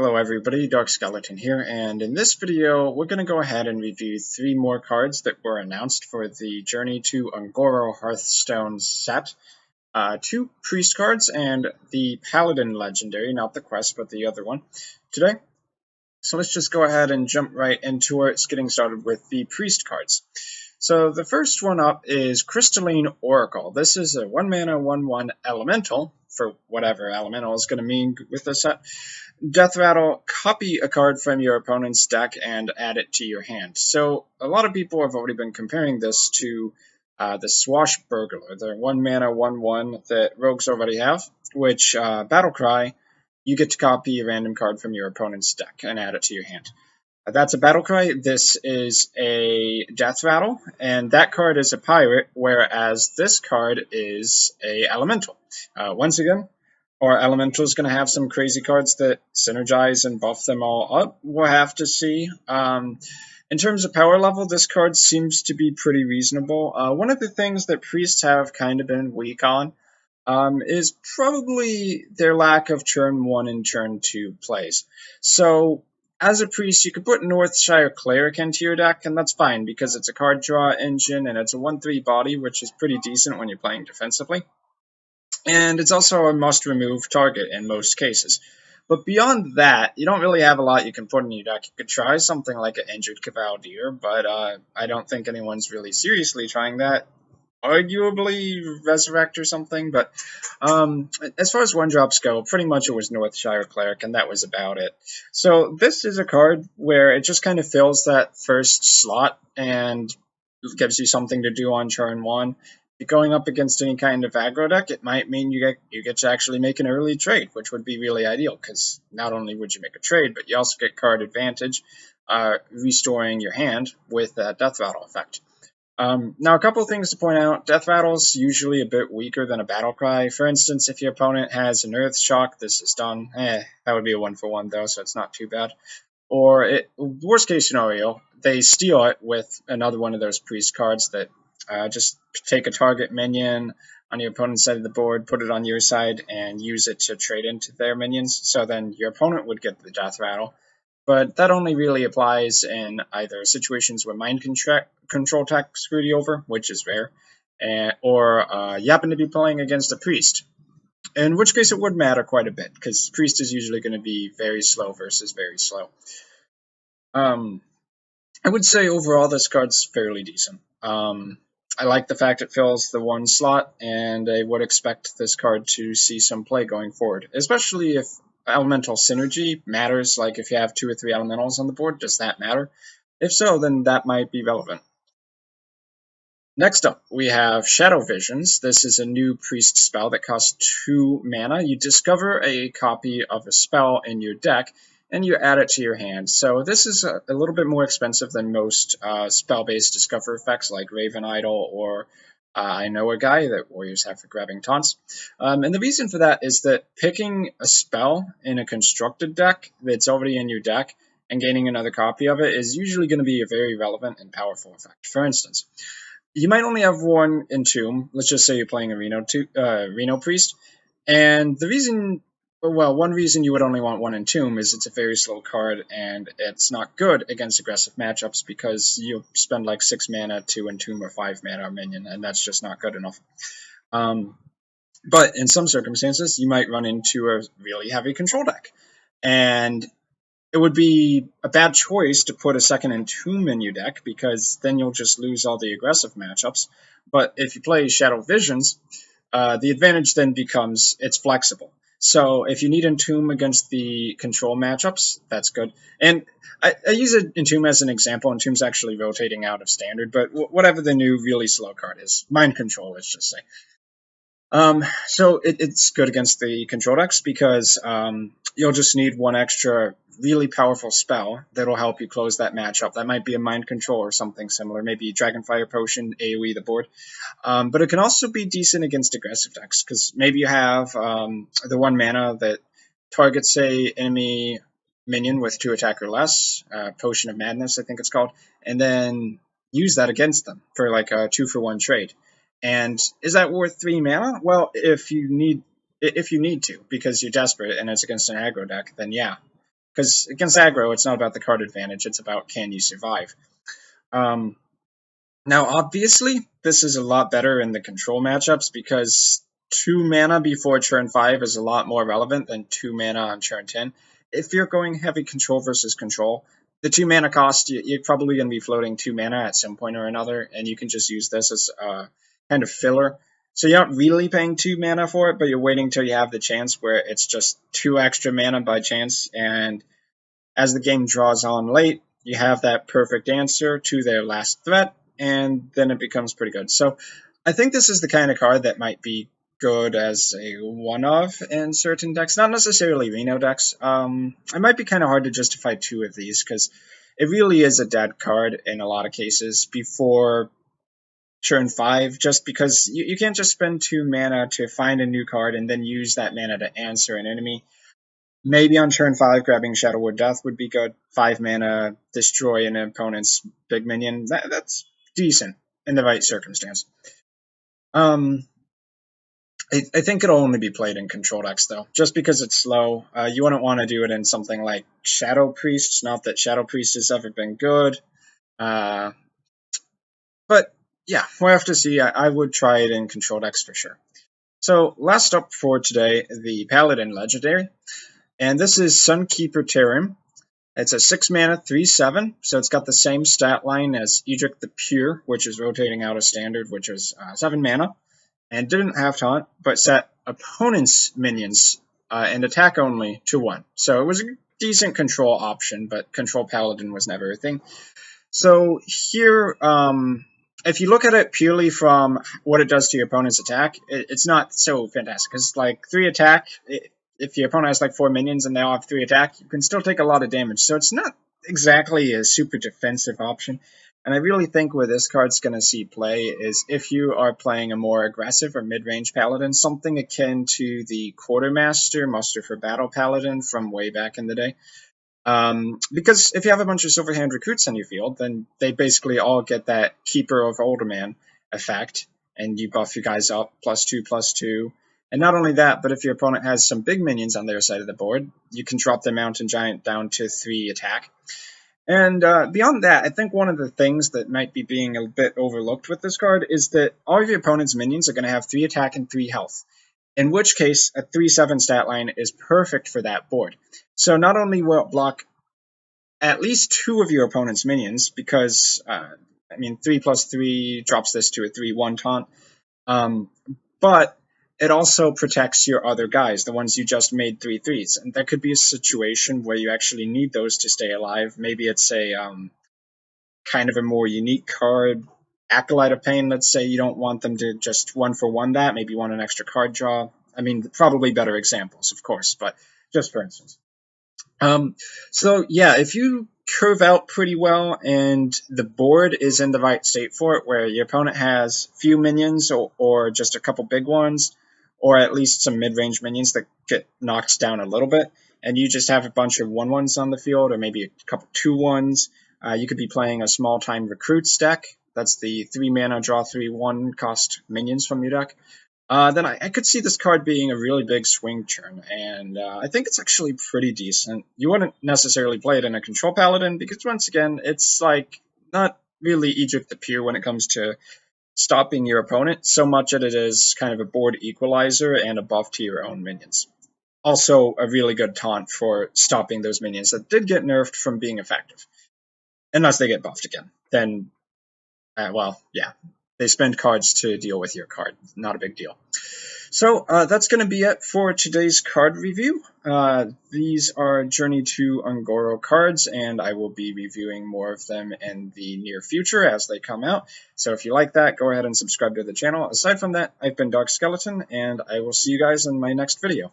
Hello everybody, Dark Skeleton here, and in this video we're going to go ahead and review 3 more cards that were announced for the Journey to Ungoro Hearthstone set. 2 Priest cards and the Paladin Legendary, not the Quest but the other one, today. So let's just go ahead and jump right into it, getting started with the Priest cards. So the first one up is Crystalline Oracle. This is a 1-mana 1/1 elemental, for whatever elemental is going to mean with this set. Death Rattle, copy a card from your opponent's deck and add it to your hand. So a lot of people have already been comparing this to the Swashbuckler, the 1-mana 1/1 that rogues already have, which Battlecry, you get to copy a random card from your opponent's deck and add it to your hand. That's a Battlecry. This is a Death Rattle, and that card is a pirate, whereas this card is a elemental. Once again, our elemental is going to have some crazy cards that synergize and buff them all up. We'll have to see. In terms of power level, this card seems to be pretty reasonable. One of the things that priests have kind of been weak on is probably their lack of turn 1 and turn 2 plays. So as a priest, you could put Northshire Cleric into your deck, and that's fine because it's a card draw engine and it's a 1/3 body, which is pretty decent when you're playing defensively. And it's also a must-remove target in most cases. But beyond that, you don't really have a lot you can put in your deck. You could try something like an Injured Cavalier, but I don't think anyone's really seriously trying that. Arguably Resurrect or something, but as far as 1-drops go, pretty much it was Northshire Cleric, and that was about it. So this is a card where it just kind of fills that first slot and gives you something to do on turn 1. If you're going up against any kind of aggro deck, it might mean you get to actually make an early trade, which would be really ideal, because not only would you make a trade, but you also get card advantage, restoring your hand with that Death Rattle effect. Now, a couple of things to point out. Death Rattle's usually a bit weaker than a Battlecry. For instance, if your opponent has an Earth Shock, this is done. That would be a 1-for-1 though, so it's not too bad. Or, worst case scenario, they steal it with another one of those Priest cards that just take a target minion on your opponent's side of the board, put it on your side, and use it to trade into their minions. So then your opponent would get the Death Rattle. But that only really applies in either situations where Mind Control tech screwed you over, which is rare, or you happen to be playing against a Priest, in which case it would matter quite a bit, because Priest is usually going to be very slow versus very slow. I would say overall this card's fairly decent. I like the fact it fills the 1 slot, and I would expect this card to see some play going forward, especially if elemental synergy matters. Like if you have 2 or 3 elementals on the board, does that matter? If so, then that might be relevant. Next up, we have Shadow Visions. This is a new priest spell that costs 2 mana. You discover a copy of a spell in your deck, and you add it to your hand. So this is a little bit more expensive than most spell-based discover effects like Raven Idol or I Know a Guy that Warriors have for grabbing taunts. And the reason for that is that picking a spell in a constructed deck that's already in your deck and gaining another copy of it is usually going to be a very relevant and powerful effect. For instance, you might only have 1 Entomb. Let's just say you're playing a Reno Priest. And the reason, well, one reason you would only want 1 Entomb is it's a very slow card, and it's not good against aggressive matchups because you'll spend like 6 mana to Entomb or 5 mana a minion, and that's just not good enough. But in some circumstances, you might run into a really heavy control deck. And it would be a bad choice to put a second Entomb in your deck, because then you'll just lose all the aggressive matchups. But if you play Shadow Visions, the advantage then becomes it's flexible. So if you need Entomb against the control matchups, that's good. And I use Entomb as an example. Entomb's actually rotating out of standard, but whatever the new really slow card is. Mind Control, let's just say. So it's good against the control decks because you'll just need 1 extra really powerful spell that'll help you close that matchup. That might be a Mind Control or something similar, maybe Dragonfire Potion, AoE the board. But it can also be decent against aggressive decks, because maybe you have the 1 mana that targets, say, enemy minion with 2 attack or less, Potion of Madness, I think it's called, and then use that against them for like a 2-for-1 trade. And is that worth 3 mana? Well, if you need to, because you're desperate and it's against an aggro deck, then yeah. because against aggro, it's not about the card advantage, it's about can you survive. Um, Now, obviously, this is a lot better in the control matchups because 2 mana before turn 5 is a lot more relevant than 2 mana on turn 10. If you're going heavy control versus control, the 2 mana cost, you're probably going to be floating 2 mana at some point or another, and you can just use this as a kind of filler. So you're not really paying 2 mana for it, but you're waiting till you have the chance where it's just 2 extra mana by chance, and as the game draws on late, you have that perfect answer to their last threat, and then it becomes pretty good. So I think this is the kind of card that might be good as a one-off in certain decks, not necessarily Reno decks. It might be kind of hard to justify 2 of these because it really is a dead card in a lot of cases before turn 5, just because you can't just spend 2 mana to find a new card and then use that mana to answer an enemy. Maybe on turn 5, grabbing Shadowwood Death would be good. 5 mana, destroy an opponent's big minion. That's decent in the right circumstance. I think it'll only be played in control decks, though, just because it's slow. You wouldn't want to do it in something like Shadow Priest. Not that Shadow Priest has ever been good. But, yeah, we'll have to see. I would try it in control decks for sure. So, last up for today, the Paladin Legendary. And this is Sunkeeper Tarim. It's a 6 mana, 3/7, so it's got the same stat line as Edric the Pure, which is rotating out of standard, which is 7 mana, and didn't have taunt, but set opponent's minions and attack only to 1. So it was a decent control option, but control paladin was never a thing. So here, if you look at it purely from what it does to your opponent's attack, it's not so fantastic. Because like 3 attack, if your opponent has like 4 minions and they all have 3 attack, you can still take a lot of damage. So it's not exactly a super defensive option. And I really think where this card's going to see play is if you are playing a more aggressive or mid-range paladin, something akin to the Quartermaster, Muster for Battle Paladin from way back in the day. Because if you have a bunch of Silverhand recruits on your field, then they basically all get that Keeper of Alderman effect, and you buff your guys up, +2/+2. And not only that, but if your opponent has some big minions on their side of the board, you can drop their Mountain Giant down to 3 attack. And beyond that, I think one of the things that might be being a bit overlooked with this card is that all of your opponent's minions are going to have 3 attack and 3 health. In which case, a 3/7 stat line is perfect for that board. So not only will it block at least 2 of your opponent's minions, because, 3/3 drops this to a 3/1 taunt, but it also protects your other guys, the ones you just made 3/3s. And there could be a situation where you actually need those to stay alive. Maybe it's a kind of a more unique card, Acolyte of Pain, let's say you don't want them to just 1-for-1 that, maybe you want an extra card draw. I mean, probably better examples, of course, but just for instance. So yeah, if you curve out pretty well and the board is in the right state for it, where your opponent has few minions or just a couple big ones, or at least some mid-range minions that get knocked down a little bit, and you just have a bunch of 1/1s on the field, or maybe a couple 2/1s, you could be playing a small-time recruits deck. That's the 3 mana, draw 3/1 cost minions from your deck. Then I could see this card being a really big swing turn, and I think it's actually pretty decent. You wouldn't necessarily play it in a control paladin, because once again, it's like not really Egypt the Pure when it comes to stopping your opponent, so much that it is kind of a board equalizer and a buff to your own minions. Also, a really good taunt for stopping those minions that did get nerfed from being effective. Unless they get buffed again. Then, yeah. They spend cards to deal with your card. Not a big deal. So, that's going to be it for today's card review. These are Journey to Ungoro cards, and I will be reviewing more of them in the near future as they come out. So if you like that, go ahead and subscribe to the channel. Aside from that, I've been Dark Skeleton, and I will see you guys in my next video.